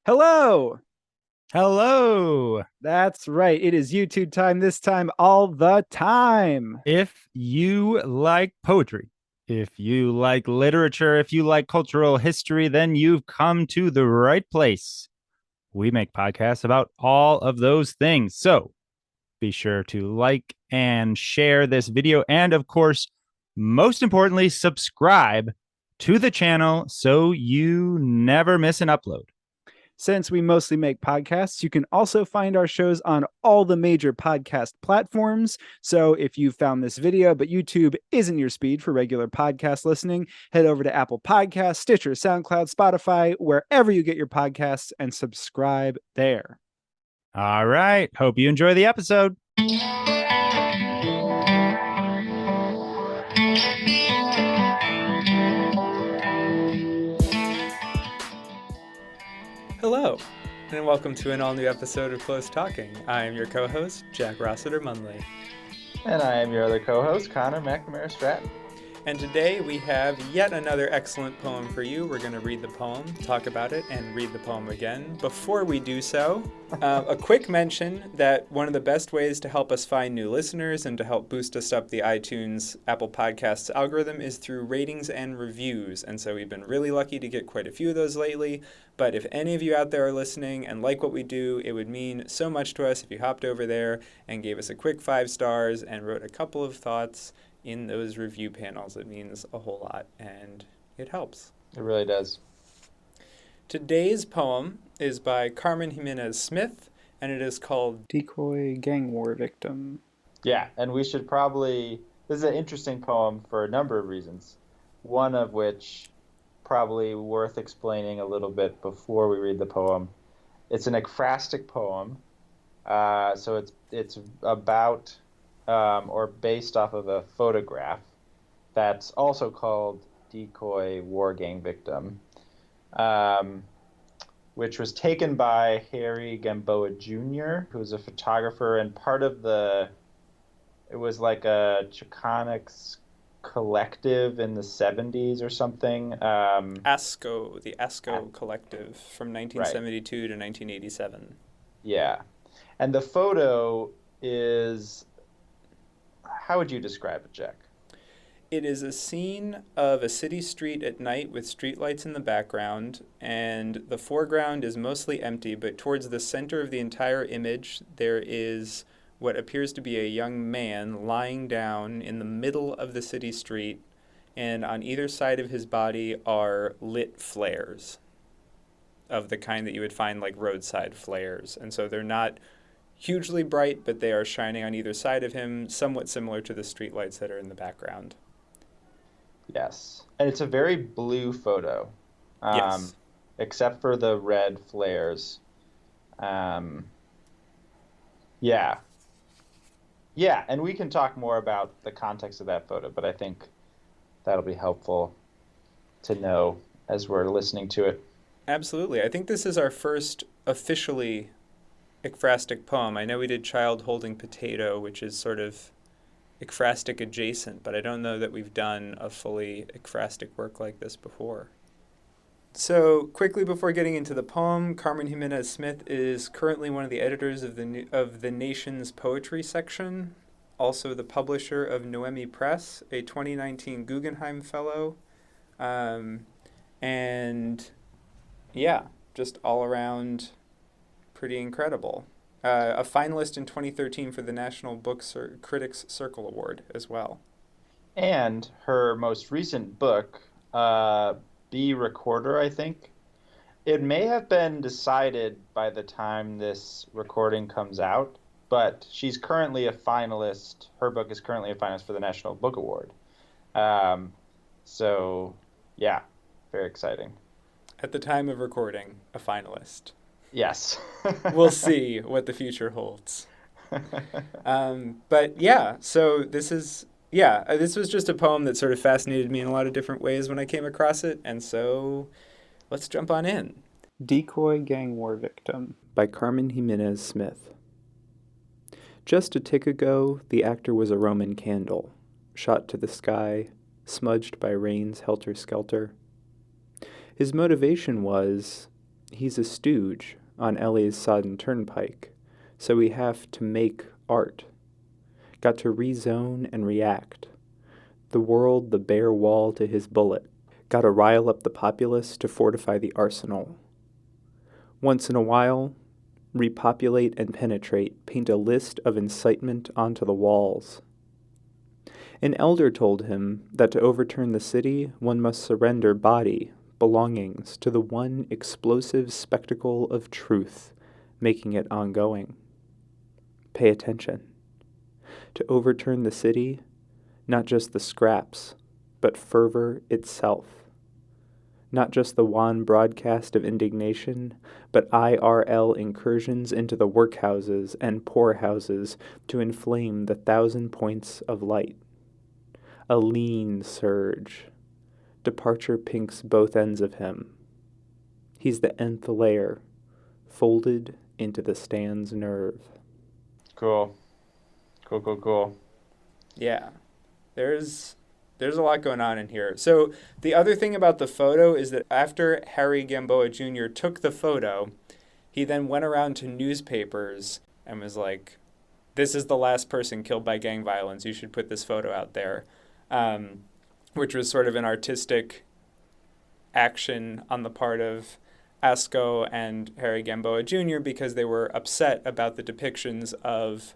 Hello. Hello. That's right. It is YouTube time this time, all the time. If you like poetry, if you like literature, if you like cultural history, then you've come to the right place. We make podcasts about all of those things. So be sure to like and share this video. And of course, most importantly, subscribe to the channel so you never miss an upload. Since we mostly make podcasts, you can also find our shows on all the major podcast platforms. So if you found this video, but YouTube isn't your speed for regular podcast listening, head over to Apple Podcasts, Stitcher, SoundCloud, Spotify, wherever you get your podcasts, and subscribe there. All right. Hope you enjoy the episode. Hello, and welcome to an all-new episode of Close Talking. I am your co-host, Jack Rossiter-Munley. And I am your other co-host, Connor McNamara Stratton. And today we have yet another excellent poem for you. We're going to read the poem, talk about it, and read the poem again. Before we do so, a quick mention that one of the best ways to help us find new listeners and to help boost us up the iTunes Apple Podcasts algorithm is through ratings and reviews. And so we've been really lucky to get quite a few of those lately. But if any of you out there are listening and like what we do, it would mean so much to us if you hopped over there and gave us a quick 5 stars and wrote a couple of thoughts in those review panels. It means a whole lot, and it helps. It really does. Today's poem is by Carmen Gimenez Smith, and it is called Decoy Gang War Victim. Yeah, and we should probably... This is an interesting poem for a number of reasons. One of which probably worth explaining a little bit before we read the poem. It's an ekphrastic poem, so it's about... or based off of a photograph that's also called Decoy War Gang Victim, which was taken by Harry Gamboa Jr., who's a photographer and part of it was like a Chicanics collective in the 70s or something. the ASCO Collective from 1972 to 1987. Yeah. And the photo is... How would you describe it, Jack? It is a scene of a city street at night with streetlights in the background, and the foreground is mostly empty, but towards the center of the entire image, there is what appears to be a young man lying down in the middle of the city street, and on either side of his body are lit flares of the kind that you would find like roadside flares. And so they're not hugely bright, but they are shining on either side of him, somewhat similar to the streetlights that are in the background. Yes. And it's a very blue photo. Yes. Except for the red flares. Yeah. Yeah, and we can talk more about the context of that photo, but I think that'll be helpful to know as we're listening to it. Absolutely. I think this is our first officially ekphrastic poem. I know we did Child Holding Potato, which is sort of ekphrastic adjacent, but I don't know that we've done a fully ekphrastic work like this before. So quickly before getting into the poem, Carmen Gimenez Smith is currently one of the editors of the Nation's poetry section, also the publisher of Noemi Press, a 2019 Guggenheim Fellow, and yeah, just all around pretty incredible. A finalist in 2013 for the National Book Critics Circle Award as well. And her most recent book, Be Recorder, I think. It may have been decided by the time this recording comes out, but she's currently a finalist. Her book is currently a finalist for the National Book Award. So, yeah, very exciting. At the time of recording, a finalist. Yes. We'll see what the future holds. But yeah, so this was just a poem that sort of fascinated me in a lot of different ways when I came across it, and so let's jump on in. Decoy Gang War Victim by Carmen Gimenez Smith. Just a tick ago, the actor was a Roman candle, shot to the sky, smudged by rain's helter skelter. His motivation was, He's a stooge on LA's sodden turnpike, so we have to make art. Got to rezone and react. The world the bare wall to his bullet. Gotta rile up the populace to fortify the arsenal. Once in a while, repopulate and penetrate, paint a list of incitement onto the walls. An elder told him that to overturn the city, one must surrender body, belongings, to the one explosive spectacle of truth, making it ongoing. Pay attention. To overturn the city, not just the scraps, but fervor itself. Not just the wan broadcast of indignation, but IRL incursions into the workhouses and poorhouses to inflame the 1,000 points of light. A lean surge. Departure pinks both ends of him. He's the nth layer, folded into the stand's nerve. Cool. Cool. Yeah. There's a lot going on in here. So the other thing about the photo is that after Harry Gamboa Jr. took the photo, he then went around to newspapers and was like, this is the last person killed by gang violence. You should put this photo out there, which was sort of an artistic action on the part of Asco and Harry Gamboa Jr. because they were upset about the depictions of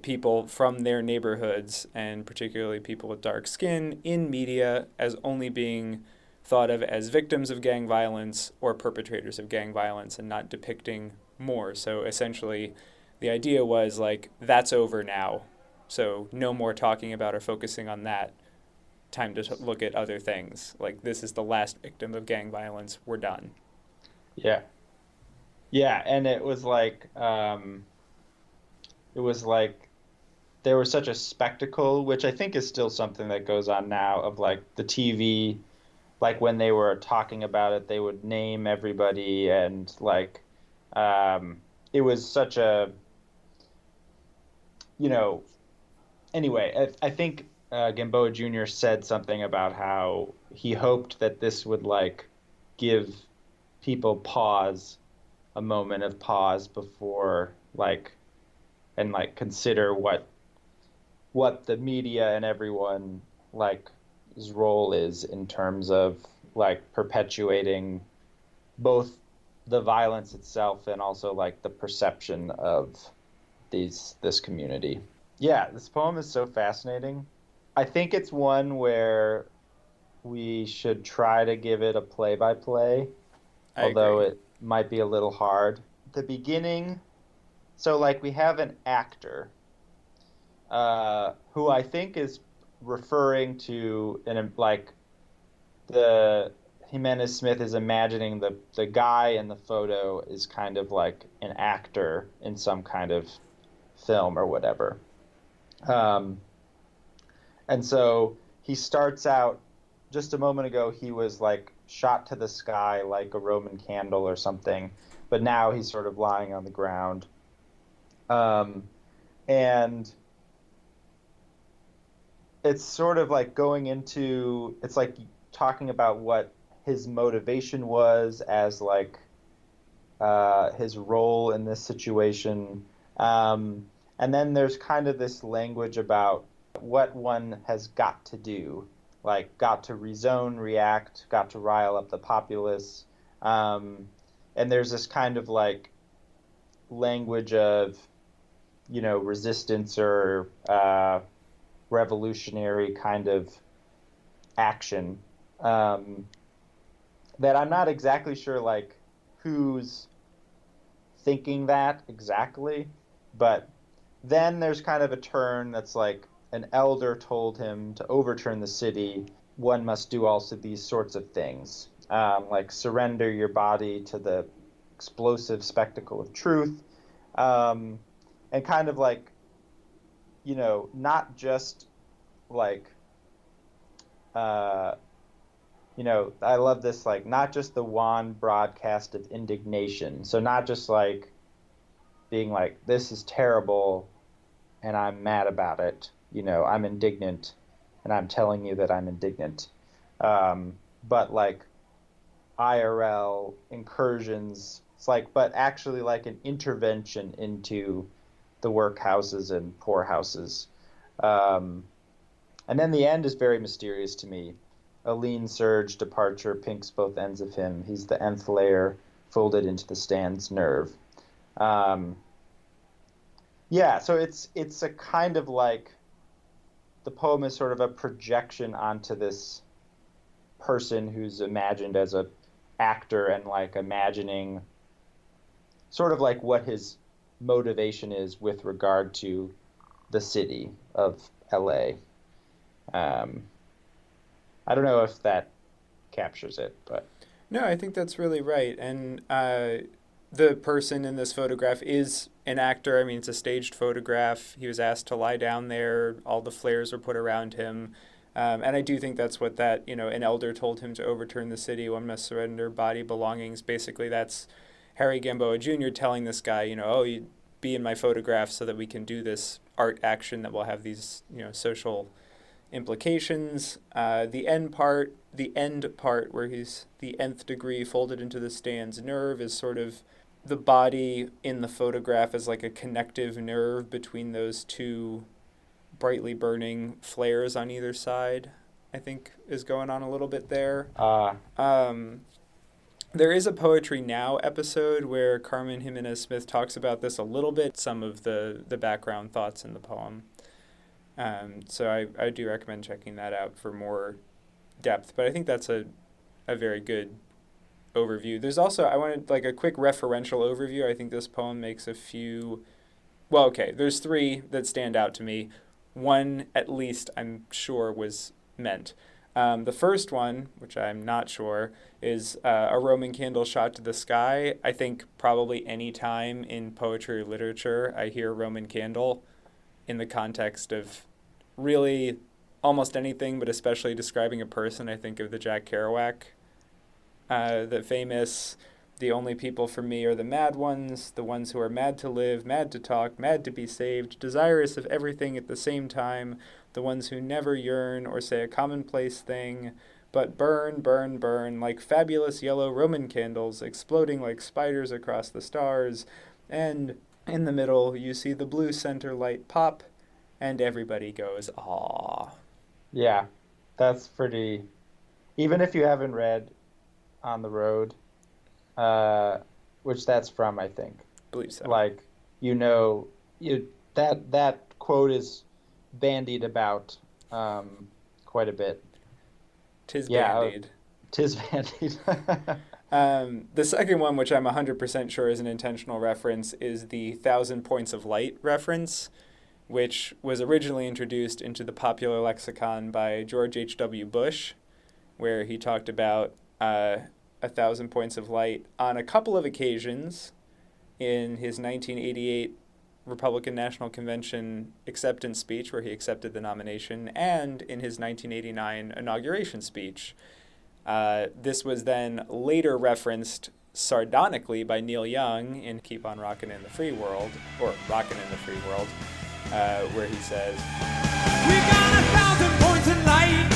people from their neighborhoods, and particularly people with dark skin, in media as only being thought of as victims of gang violence or perpetrators of gang violence and not depicting more. So essentially, the idea was like, that's over now. So no more talking about or focusing on that. Time to look at other things. Like, this is the last victim of gang violence. We're done. Yeah. Yeah, and it was like there was such a spectacle, which I think is still something that goes on now, of like the TV, like when they were talking about it, they would name everybody, and like it was such a, anyway, I think Gamboa Jr. said something about how he hoped that this would like give people a moment of pause before and consider what the media and everyone his role is in terms of like perpetuating both the violence itself and also like the perception of this community. Yeah, this poem is so fascinating. I think it's one where we should try to give it a play-by-play, although it might be a little hard. The beginning, so like we have an actor who I think is referring to the Gimenez Smith is imagining the guy in the photo is kind of like an actor in some kind of film or whatever. And so he starts out, just a moment ago, he was like shot to the sky like a Roman candle or something, but now he's sort of lying on the ground. And it's sort of like it's like talking about what his motivation was as like his role in this situation. And then there's kind of this language about what one has got to do, like got to rezone, react, got to rile up the populace. And there's this kind of like language of, resistance or revolutionary kind of action that I'm not exactly sure like who's thinking that exactly, but then there's kind of a turn that's like an elder told him to overturn the city, one must do also these sorts of things, like surrender your body to the explosive spectacle of truth, and kind of like, not just like, I love this, like, not just the wan broadcast of indignation. So not just like being like, this is terrible and I'm mad about it. I'm indignant and I'm telling you that I'm indignant. But like IRL incursions. It's like, but actually like an intervention into the workhouses and poorhouses. Um, and then the end is very mysterious to me. A lean surge, departure, pinks both ends of him. He's the nth layer folded into the stand's nerve. Um, yeah, so it's a kind of like the poem is sort of a projection onto this person who's imagined as a actor and like imagining sort of like what his motivation is with regard to the city of LA. I don't know if that captures it, but No, I think that's really right. And the person in this photograph is an actor. I mean, it's a staged photograph. He was asked to lie down there. All the flares were put around him. And I do think that's what that, an elder told him to overturn the city. One must surrender body belongings. Basically, that's Harry Gamboa Jr. telling this guy, oh, you be in my photograph so that we can do this art action that will have these, social implications. The end part where he's the nth degree folded into the stand's nerve is sort of the body in the photograph as like a connective nerve between those two brightly burning flares on either side, I think is going on a little bit there. There is a Poetry Now episode where Carmen Gimenez Smith talks about this a little bit, some of the background thoughts in the poem. So I do recommend checking that out for more depth, but I think that's a very good overview. There's also, I wanted like a quick referential overview. I think this poem makes a few, there's three that stand out to me. One, at least, I'm sure was meant. The first one, which I'm not sure, is a Roman candle shot to the sky. I think probably any time in poetry or literature I hear Roman candle in the context of really almost anything, but especially describing a person, I think of the Jack Kerouac, the famous, the only people for me are the mad ones, the ones who are mad to live, mad to talk, mad to be saved, desirous of everything at the same time, the ones who never yearn or say a commonplace thing, but burn, burn, burn, like fabulous yellow Roman candles, exploding like spiders across the stars, and in the middle you see the blue center light pop, and everybody goes, "Aw." yeah, that's pretty. Even if you haven't read On the Road, which that's from, I think. Believe so. Like, that quote is bandied about quite a bit. Tis Yeah, bandied. Tis bandied. The second one, which I'm 100% sure is an intentional reference, is the 1,000 Points of Light reference, which was originally introduced into the popular lexicon by George H.W. Bush, where he talked about 1,000 Points of Light on a couple of occasions in his 1988 Republican National Convention acceptance speech, where he accepted the nomination, and in his 1989 inauguration speech. This was then later referenced sardonically by Neil Young in Keep on Rockin' in the Free World, or Rockin' in the Free World, where he says, "We got 1,000 points of light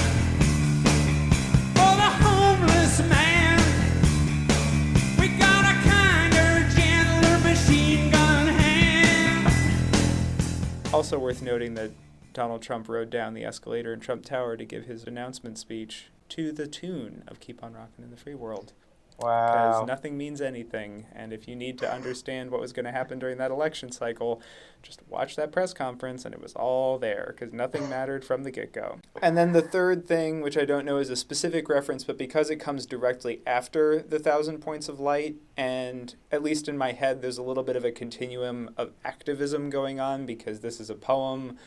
for the homeless man. We got a kinder, gentler machine gun hand." Also worth noting that Donald Trump rode down the escalator in Trump Tower to give his announcement speech to the tune of Keep on Rockin' in the Free World. Because Wow. nothing means anything. And if you need to understand what was going to happen during that election cycle, just watch that press conference and it was all there because nothing mattered from the get-go. And then the third thing, which I don't know is a specific reference, but because it comes directly after the 1,000 Points of Light, and at least in my head, there's a little bit of a continuum of activism going on because this is a poem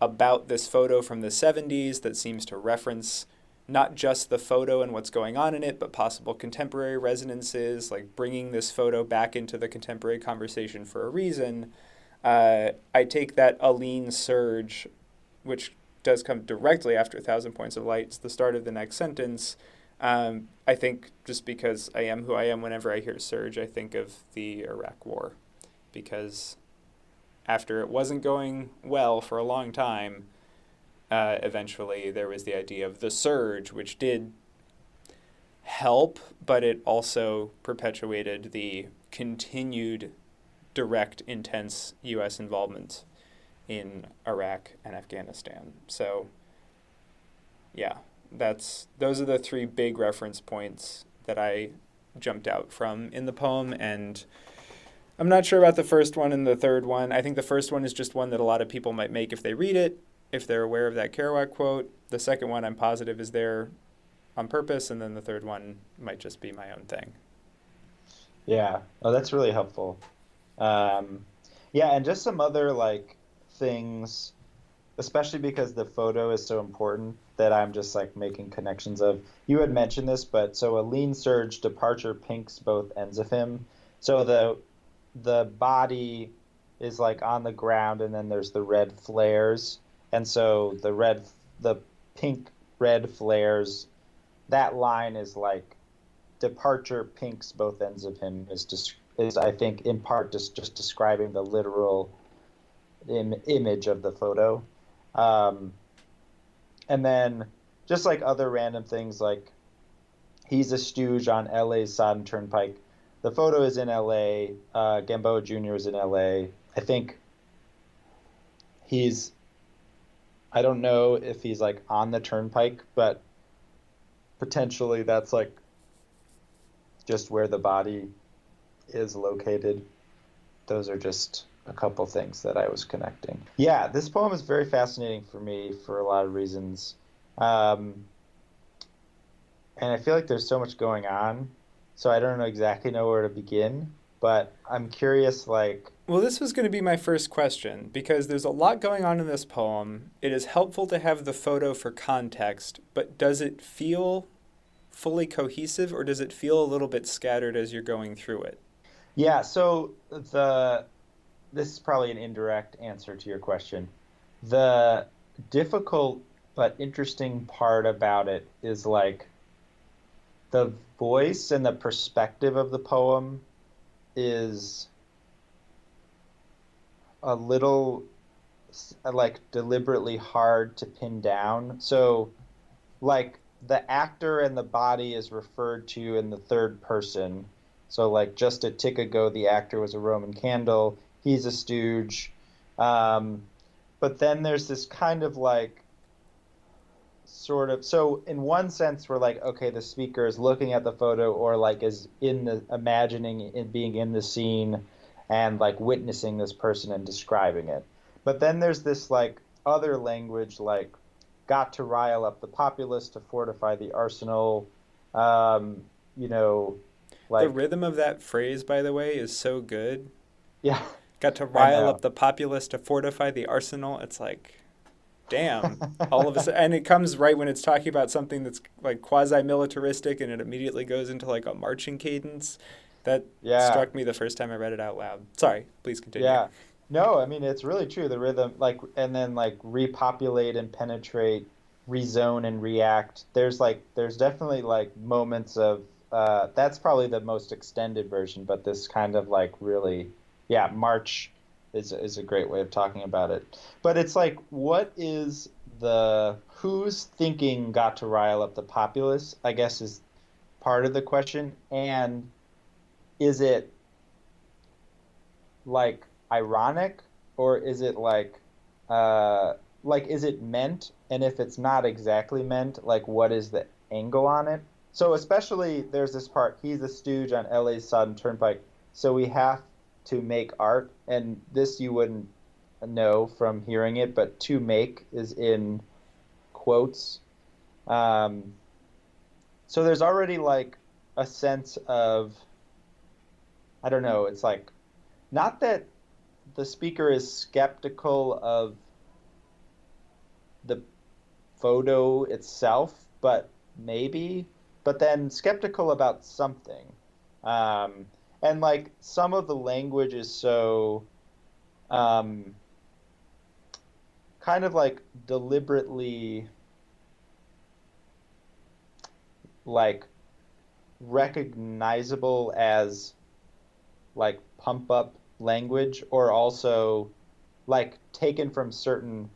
about this photo from the 70s that seems to reference not just the photo and what's going on in it, but possible contemporary resonances, like bringing this photo back into the contemporary conversation for a reason. I take that a lean surge, which does come directly after 1,000 Points of Light. It's the start of the next sentence. I think just because I am who I am, whenever I hear surge, I think of the Iraq War. Because after it wasn't going well for a long time, eventually there was the idea of the surge, which did help, but it also perpetuated the continued direct, intense U.S. involvement in Iraq and Afghanistan. So, yeah, those are the three big reference points that I jumped out from in the poem, and I'm not sure about the first one and the third one. I think the first one is just one that a lot of people might make if they read it, if they're aware of that Kerouac quote. The second one I'm positive is there on purpose, and then the third one might just be my own thing. Yeah. Oh, that's really helpful. Yeah, and just some other like things, especially because the photo is so important that I'm just like making connections of. You had mentioned this, but so a lean surge departure pinks both ends of him. So the body is like on the ground, and then there's the red flares, and so the pink red flares. That line is like departure pinks both ends of him is I think in part just describing the literal image of the photo. And then just like other random things, like he's a stooge on LA's sodden turnpike. The photo is in LA. Gamboa Jr. is in LA. I think I don't know if he's like on the turnpike, but potentially that's like just where the body is located. Those are just a couple things that I was connecting. Yeah, this poem is very fascinating for me for a lot of reasons. And I feel like there's so much going on, so I don't exactly know where to begin, but I'm curious, like... Well, this was going to be my first question, because there's a lot going on in this poem. It is helpful to have the photo for context, but does it feel fully cohesive, or does it feel a little bit scattered as you're going through it? Yeah, so this is probably an indirect answer to your question. The difficult but interesting part about it is like the voice and the perspective of the poem is a little like deliberately hard to pin down. So like the actor and the body is referred to in the third person. So like just a tick ago, the actor was a Roman candle. He's a stooge. But then there's this kind of like sort of, so in one sense we're like, okay, the speaker is looking at the photo or like is in the imagining it being in the scene and like witnessing this person and describing it. But then there's this like other language, like got to rile up the populace to fortify the arsenal. You know, like the rhythm of that phrase, by the way, is so good. Yeah. Got to rile up the populace to fortify the arsenal. It's like, damn, all of a sudden, and it comes right when it's talking about something that's like quasi-militaristic, and it immediately goes into like a marching cadence. That struck me the first time I read it out loud. Sorry, please continue. Yeah. No, I mean, it's really true. The rhythm, like, and then like repopulate and penetrate, rezone and react. There's definitely like moments of, that's probably the most extended version, but this kind of like really, march is a great way of talking about it. But it's like, who's thinking got to rile up the populace, I guess is part of the question. And is it like ironic, or is it like is it meant? And if it's not exactly meant, like what is the angle on it? So especially there's this part, he's a stooge on LA's sodden turnpike, so we have to make art, and this you wouldn't know from hearing it, but to make is in quotes. So there's already like a sense of, I don't know, it's like, not that the speaker is skeptical of the photo itself, but maybe, but then skeptical about something. And like some of the language is so kind of like deliberately like recognizable as like pump up language, or also like taken from certain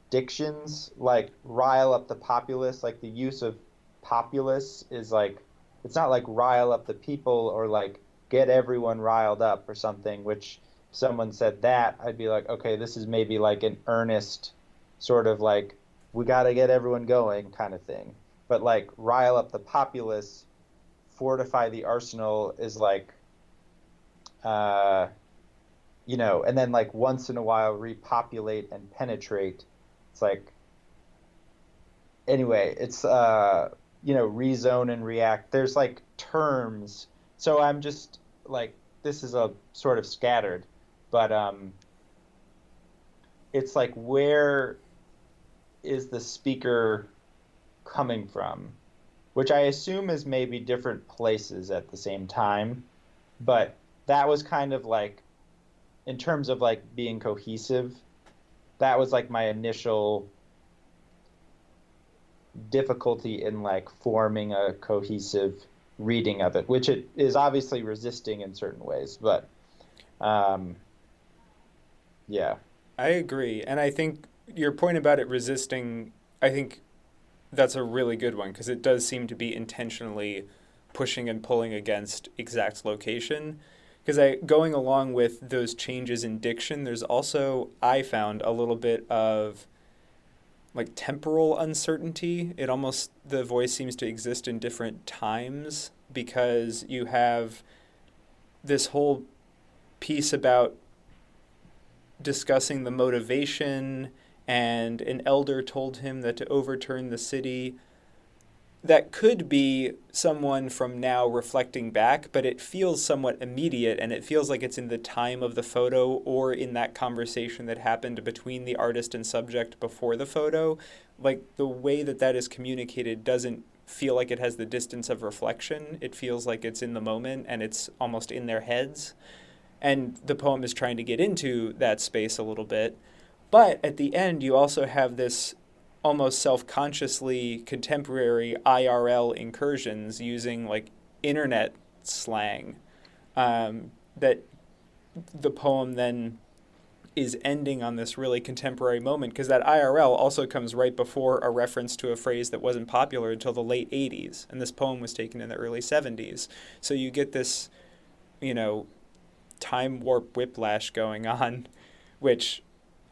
dictions, like rile up the populace. Like the use of populace is like it's not like rile up the people or like get everyone riled up or something, which if someone said that, I'd be like, okay, this is maybe like an earnest sort of like, we got to get everyone going kind of thing. But like rile up the populace, fortify the arsenal is like, uh, and then like once in a while repopulate and penetrate. It's like, anyway, it's rezone and react. There's like terms. So I'm just like, this is a sort of scattered, but it's like, where is the speaker coming from? Which I assume is maybe different places at the same time. But that was kind of like, in terms of like being cohesive, that was like my initial difficulty in like forming a cohesive reading of it, which it is obviously resisting in certain ways, but yeah. I agree. And I think your point about it resisting, I think that's a really good one because it does seem to be intentionally pushing and pulling against exact location. Because going along with those changes in diction, there's also, I found, a little bit of like temporal uncertainty. The voice seems to exist in different times because you have this whole piece about discussing the motivation, and an elder told him that to overturn the city. That could be someone from now reflecting back, but it feels somewhat immediate, and it feels like it's in the time of the photo or in that conversation that happened between the artist and subject before the photo. Like, the way that that is communicated doesn't feel like it has the distance of reflection. It feels like it's in the moment, and it's almost in their heads. And the poem is trying to get into that space a little bit. But at the end, you also have this almost self-consciously contemporary IRL incursions using like internet slang, that the poem then is ending on this really contemporary moment, because that IRL also comes right before a reference to a phrase that wasn't popular until the late 80s, and this poem was taken in the early 70s. So you get this, time warp whiplash going on, which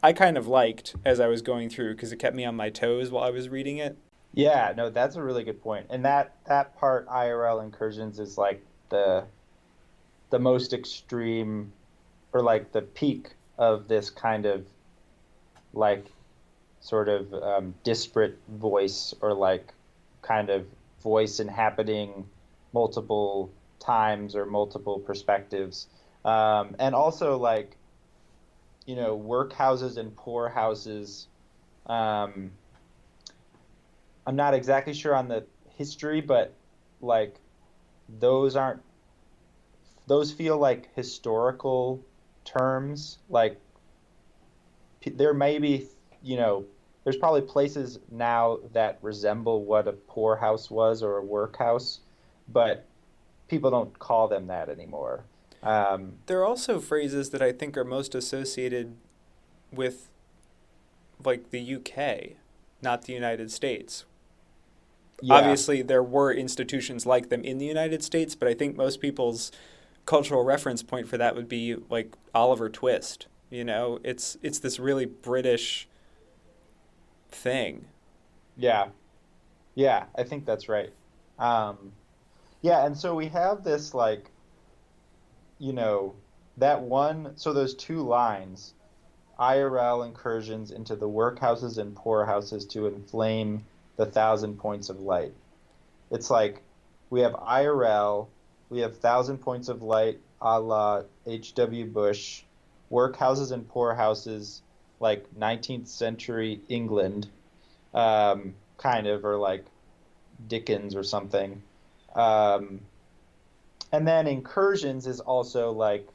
I kind of liked as I was going through because it kept me on my toes while I was reading it. Yeah, no, that's a really good point. And that part, IRL incursions, is like the most extreme, or like the peak of this kind of like sort of disparate voice, or like kind of voice inhabiting multiple times or multiple perspectives. And also like, workhouses and poorhouses. I'm not exactly sure on the history, but like those feel like historical terms. Like there may be, there's probably places now that resemble what a poorhouse was or a workhouse, but people don't call them that anymore. There are also phrases that I think are most associated with like the UK, not the United States. Yeah. Obviously, there were institutions like them in the United States, but I think most people's cultural reference point for that would be like Oliver Twist. It's this really British thing. Yeah. Yeah, I think that's right. Yeah, and so we have this like, so those two lines, IRL incursions into the workhouses and poorhouses to inflame the 1,000 points of light. It's like we have IRL, we have 1,000 points of light a la H.W. Bush, workhouses and poorhouses like 19th century England, kind of, or like Dickens or something. And then incursions is also like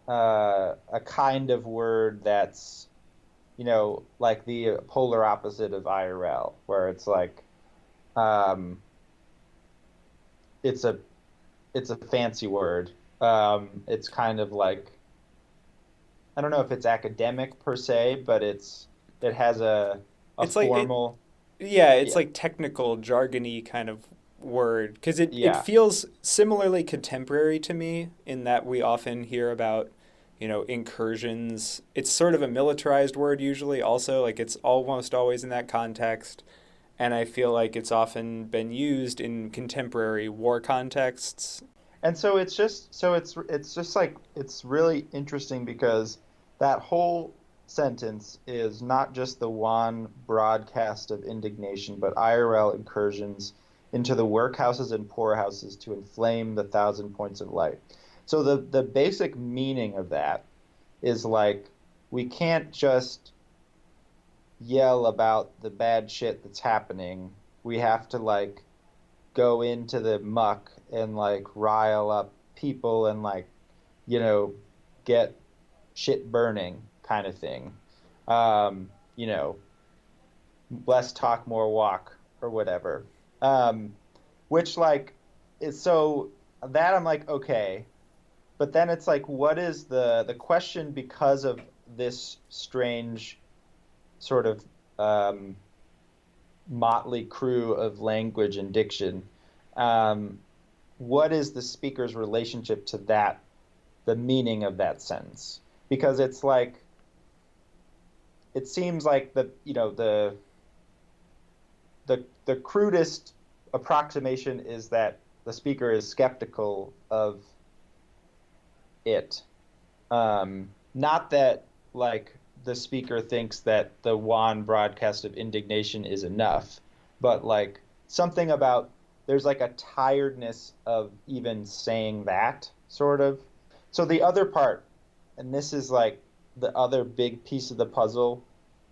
a kind of word that's, like the polar opposite of IRL, where it's like, it's a fancy word. It's kind of like, I don't know if it's academic per se, but it has a It's like formal. it's Yeah. like technical jargony kind of word because it Yeah. feels similarly contemporary to me in that we often hear about, incursions. It's sort of a militarized word usually also, like it's almost always in that context. And I feel like it's often been used in contemporary war contexts. And so it's just like it's really interesting because that whole sentence is not just the one broadcast of indignation, but IRL incursions into the workhouses and poorhouses to inflame the thousand points of light. So the basic meaning of that is like we can't just yell about the bad shit that's happening. We have to like go into the muck and like rile up people and like, you know, get shit burning kind of thing. You know, less talk, more walk or whatever. Which like is so that I'm like, okay. But then it's like, what is the question because of this strange sort of motley crew of language and diction. What is the speaker's relationship to that, the meaning of that sentence? Because it's like, it seems like the crudest approximation is that the speaker is skeptical of it. Not that like the speaker thinks that the one broadcast of indignation is enough, but like something about there's like a tiredness of even saying that sort of. So the other part, and this is like the other big piece of the puzzle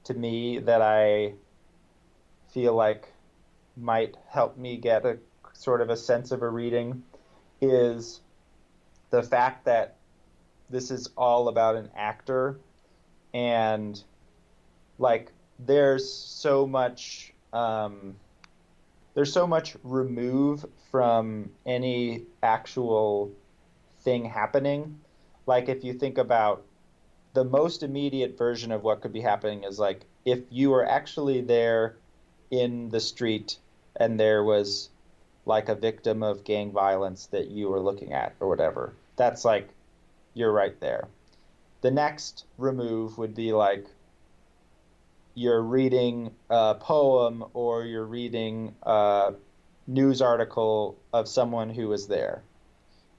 to me that I feel like might help me get a sort of a sense of a reading, is the fact that this is all about an actor, and like there's so much remove from any actual thing happening. Like if you think about the most immediate version of what could be happening is like if you were actually there in the street and there was like a victim of gang violence that you were looking at or whatever, that's like you're right there. The next remove would be like you're reading a poem or you're reading a news article of someone who was there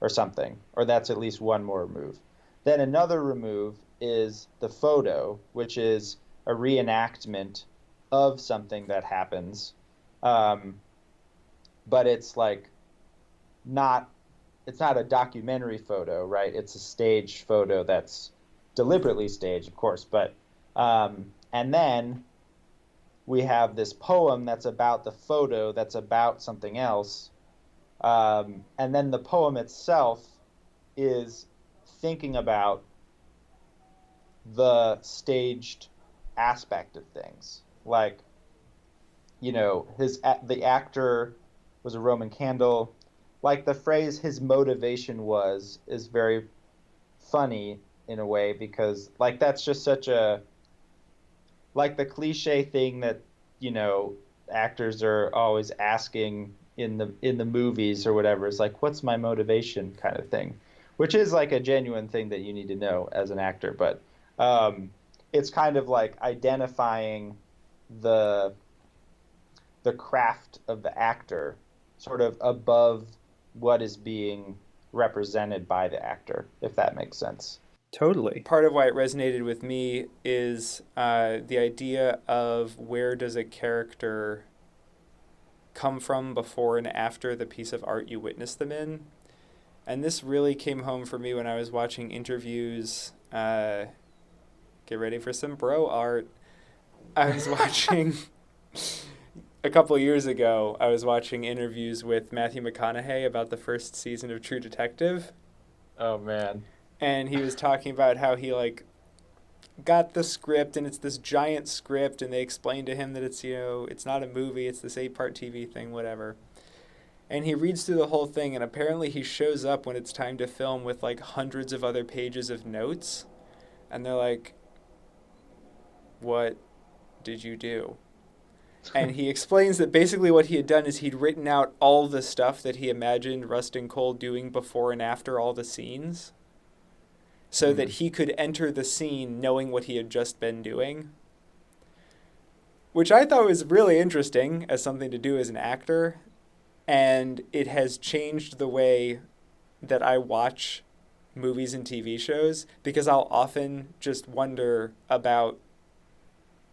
or something, or that's at least one more remove. Then another remove is the photo, which is a reenactment of something that happens. But it's like it's not a documentary photo, right? It's a staged photo that's deliberately staged, of course. But and then we have this poem that's about the photo that's about something else. And then the poem itself is thinking about the staged aspect of things. Like, you know, the actor was a Roman candle. Like the phrase "his motivation was" is very funny in a way because like that's just such a like the cliche thing that, you know, actors are always asking in the movies or whatever. It's like, what's my motivation kind of thing, which is like a genuine thing that you need to know as an actor. But it's kind of like identifying the craft of the actor sort of above what is being represented by the actor, if that makes sense. Totally. Part of why it resonated with me is the idea of where does a character come from before and after the piece of art you witness them in. And this really came home for me when I was watching interviews. Get ready for some bro art. I was watching... A couple of years ago, I was watching interviews with Matthew McConaughey about the first season of True Detective. Oh, man. And he was talking about how he, like, got the script, and it's this giant script, and they explained to him that it's, you know, it's not a movie, it's this 8-part TV thing, whatever. And he reads through the whole thing, and apparently he shows up when it's time to film with, like, hundreds of other pages of notes. And they're like, what did you do? And he explains that basically what he had done is he'd written out all the stuff that he imagined Rustin Cole doing before and after all the scenes, so that he could enter the scene knowing what he had just been doing. Which I thought was really interesting as something to do as an actor. And it has changed the way that I watch movies and TV shows, because I'll often just wonder about,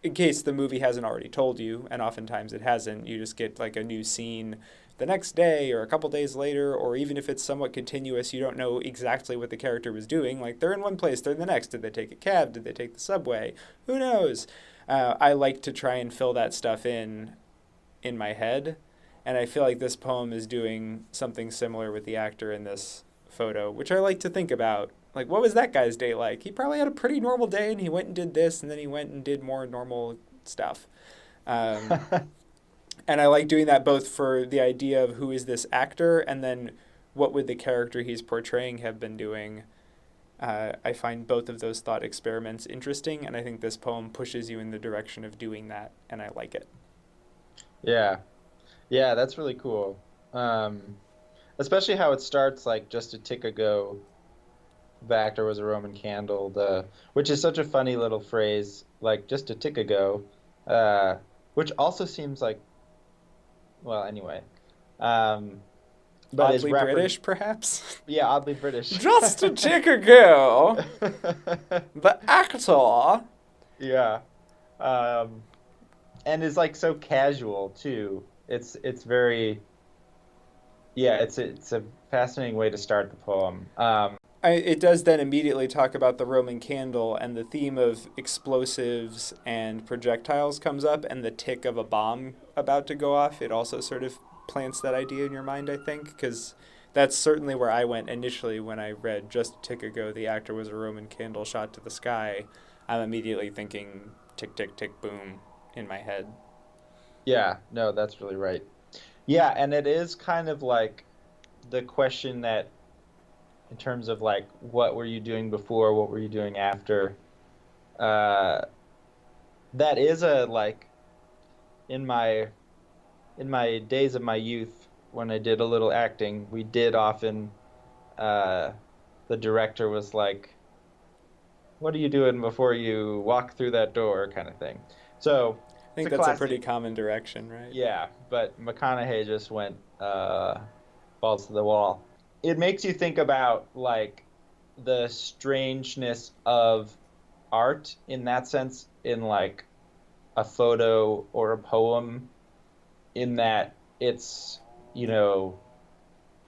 in case the movie hasn't already told you, and oftentimes it hasn't, you just get like a new scene the next day or a couple days later, or even if it's somewhat continuous, you don't know exactly what the character was doing. Like, they're in one place, they're in the next. Did they take a cab? Did they take the subway? Who knows? I like to try and fill that stuff in my head, and I feel like this poem is doing something similar with the actor in this photo, which I like to think about. Like, what was that guy's day like? He probably had a pretty normal day, and he went and did this, and then he went and did more normal stuff. And I like doing that both for the idea of who is this actor, and then what would the character he's portraying have been doing. I find both of those thought experiments interesting, and I think this poem pushes you in the direction of doing that, and I like it. Yeah. Yeah, that's really cool. Especially how it starts like just a tick ago, the actor was a Roman candle, which is such a funny little phrase, like just a tick ago, which also seems like, well, anyway. But Oddly British, perhaps? Yeah, oddly British. Just a tick ago, the actor. Yeah. And is like so casual too. It's very, yeah, it's a fascinating way to start the poem. It does then immediately talk about the Roman candle, and the theme of explosives and projectiles comes up, and the tick of a bomb about to go off. It also sort of plants that idea in your mind, I think, because that's certainly where I went initially when I read just a tick ago the actor was a Roman candle shot to the sky. I'm immediately thinking tick, tick, tick, boom in my head. Yeah, no, that's really right. Yeah, and it is kind of like the question that, in terms of like, what were you doing before, what were you doing after? That is a, like, in my days of my youth, when I did a little acting, we did often, the director was like, what are you doing before you walk through that door, kind of thing. So I think that's a pretty common direction, right? Yeah, but McConaughey just went balls to the wall. It makes you think about like the strangeness of art in that sense, in like a photo or a poem, in that it's, you know,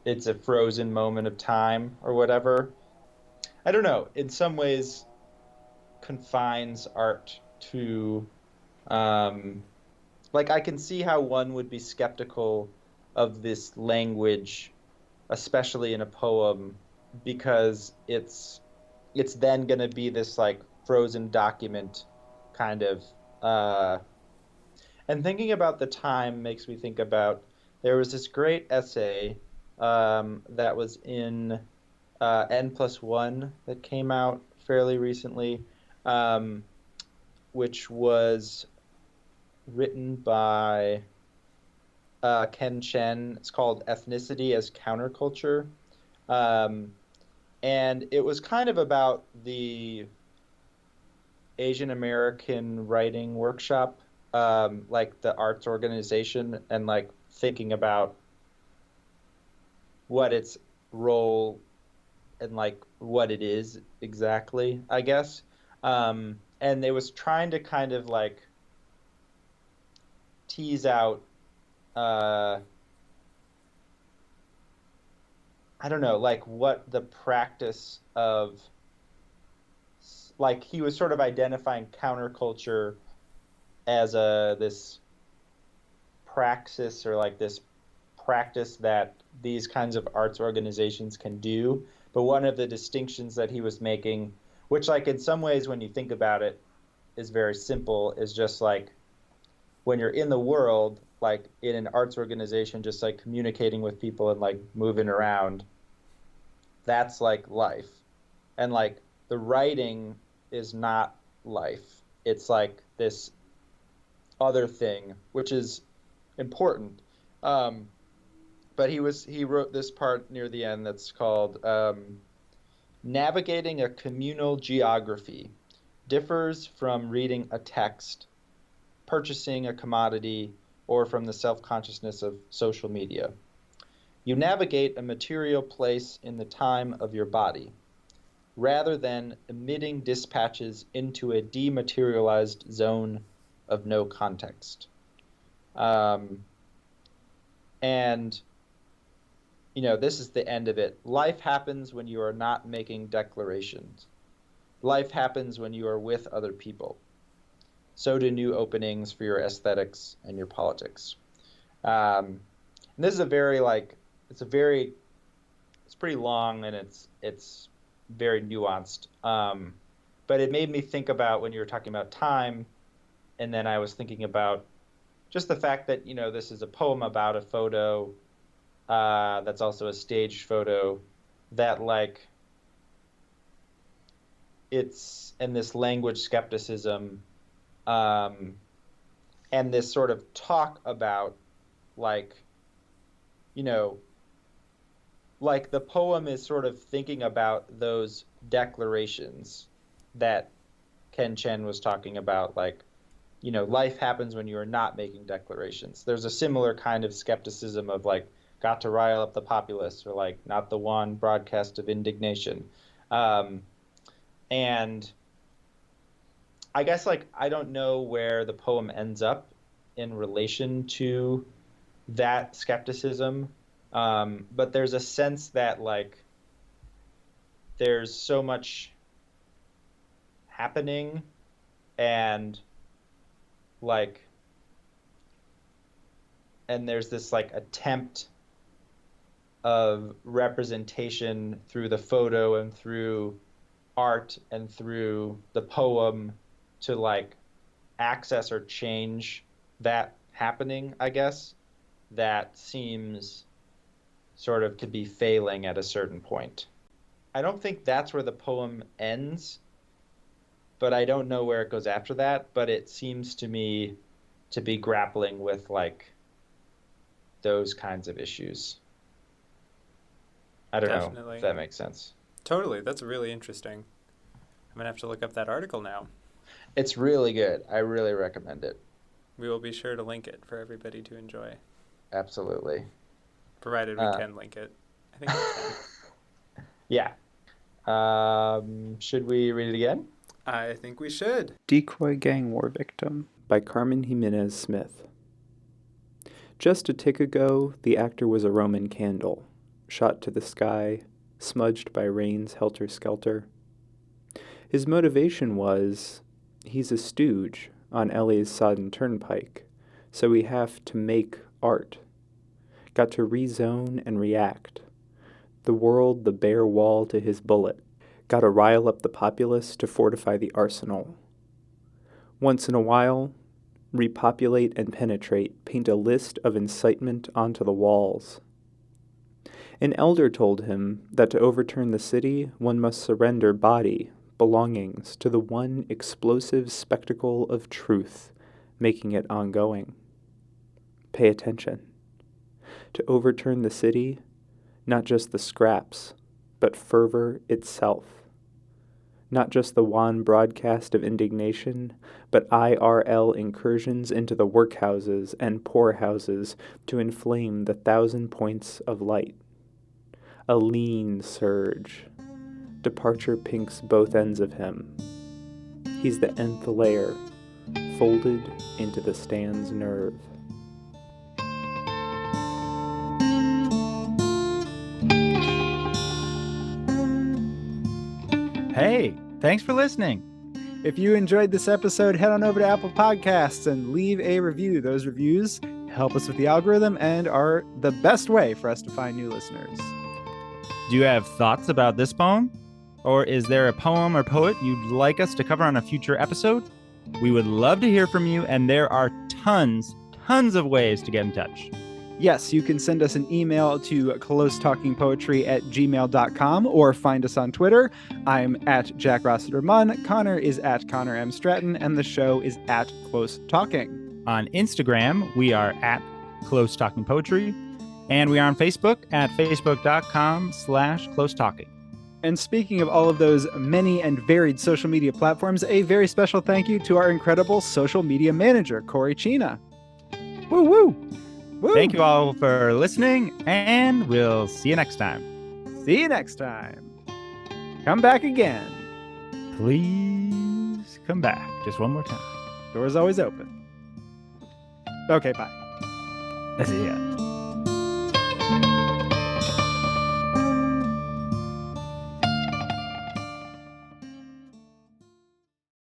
it's a frozen moment of time or whatever. I don't know, in some ways confines art to like, I can see how one would be skeptical of this language, especially in a poem, because it's then going to be this like frozen document kind of, and thinking about the time makes me think about, there was this great essay that was in N+1 that came out fairly recently, which was written by Ken Chen. It's called Ethnicity as Counterculture. And it was kind of about the Asian American writing workshop, like the arts organization, and like thinking about what its role and like what it is exactly, I guess. And it was trying to kind of like tease out, I don't know, like what the practice of, like he was sort of identifying counterculture as this praxis, or like this practice that these kinds of arts organizations can do. But one of the distinctions that he was making, which like in some ways when you think about it is very simple, is just like when you're in the world, like in an arts organization, just like communicating with people and like moving around, that's like life. And like the writing is not life. It's like this other thing, which is important. But he wrote this part near the end that's called navigating a communal geography differs from reading a text, purchasing a commodity, or from the self-consciousness of social media. You navigate a material place in the time of your body, rather than emitting dispatches into a dematerialized zone of no context. And, you know, this is the end of it. Life happens when you are not making declarations. Life happens when you are with other people. So do new openings for your aesthetics and your politics. And this is a very, like, it's pretty long, and it's very nuanced. But it made me think about when you were talking about time, and then I was thinking about just the fact that, you know, this is a poem about a photo that's also a staged photo, that, like, it's, and this language skepticism, and this sort of talk about, like, you know, like the poem is sort of thinking about those declarations that Ken Chen was talking about, like, you know, life happens when you are not making declarations. There's a similar kind of skepticism of, like, got to rile up the populace, or, like, not the one broadcast of indignation. And I guess, like, I don't know where the poem ends up in relation to that skepticism. But there's a sense that, like, there's so much happening, and, like, and there's this, like, attempt of representation through the photo and through art and through the poem to, like, access or change that happening, I guess, that seems sort of to be failing at a certain point. I don't think that's where the poem ends, but I don't know where it goes after that, but it seems to me to be grappling with, like, those kinds of issues. I don't know if that makes sense. Totally. That's really interesting. I'm going to have to look up that article now. It's really good. I really recommend it. We will be sure to link it for everybody to enjoy. Absolutely. Provided we can link it. I think we can. Yeah. Should we read it again? I think we should. Decoy Gang War Victim by Carmen Gimenez Smith. Just a tick ago, the actor was a Roman candle, shot to the sky, smudged by rain's helter skelter. His motivation was, he's a stooge on LA's sodden turnpike, so we have to make art. Got to rezone and react. The world the bare wall to his bullet. Got to rile up the populace to fortify the arsenal. Once in a while, repopulate and penetrate, paint a list of incitement onto the walls. An elder told him that to overturn the city, one must surrender body, belongings, to the one explosive spectacle of truth, making it ongoing. Pay attention. To overturn the city, not just the scraps, but fervor itself. Not just the wan broadcast of indignation, but IRL incursions into the workhouses and poorhouses to inflame the 1,000 points of light. A lean surge. Departure pinks both ends of him. He's the nth layer, folded into the stand's nerve. Hey, thanks for listening. If you enjoyed this episode, head on over to Apple Podcasts and leave a review. Those reviews help us with the algorithm and are the best way for us to find new listeners. Do you have thoughts about this poem? Or is there a poem or poet you'd like us to cover on a future episode? We would love to hear from you, and there are tons of ways to get in touch. Yes, you can send us an email to closetalkingpoetry@gmail.com or find us on Twitter. I'm at Jack Rossiter Munn, Connor is at Connor M. Stratton, and the show is at Close Talking. On Instagram, we are at Close Talking Poetry, and we are on Facebook at facebook.com/Close Talking. And speaking of all of those many and varied social media platforms, a very special thank you to our incredible social media manager, Corey Chena. Woo woo! Woo. Thank you all for listening, and we'll see you next time. See you next time. Come back again. Please come back just one more time. Door's always open. Okay, bye. That's it. Yeah.